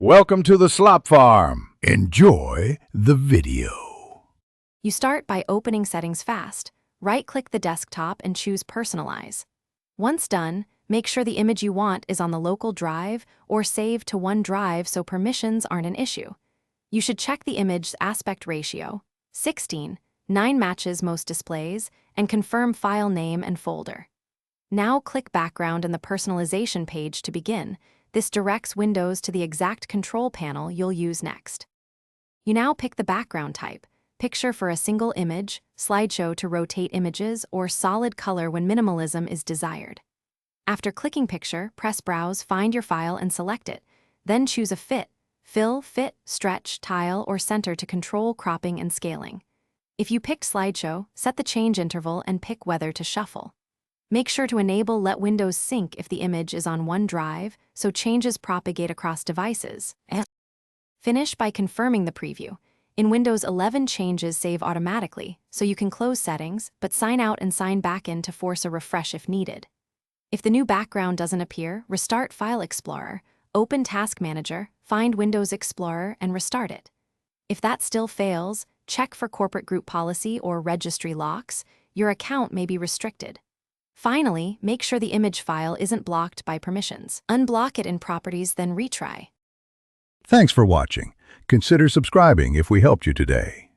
Welcome to the Slop Farm. Enjoy the video. You start by opening Settings fast. Right-click the desktop and choose Personalize. Once done, make sure the image you want is on the local drive or save to OneDrive so permissions aren't an issue. You should check the image's aspect ratio, 16, 9 matches most displays, and confirm file name and folder. Now click Background in the Personalization page to begin. This directs Windows to the exact control panel you'll use next. You now pick the background type, picture for a single image, slideshow to rotate images, or solid color when minimalism is desired. After clicking Picture, press Browse, find your file and select it. Then choose a fit, fill, fit, stretch, tile, or center to control cropping and scaling. If you picked slideshow, set the change interval and pick whether to shuffle. Make sure to enable Let Windows Sync if the image is on OneDrive, so changes propagate across devices. Finish by confirming the preview. In Windows 11, changes save automatically, so you can close settings, but sign out and sign back in to force a refresh if needed. If the new background doesn't appear, restart File Explorer, open Task Manager, find Windows Explorer, and restart it. If that still fails, check for corporate group policy or registry locks. Your account may be restricted. Finally, make sure the image file isn't blocked by permissions. Unblock it in Properties, then retry. Thanks for watching. Consider subscribing if we helped you today.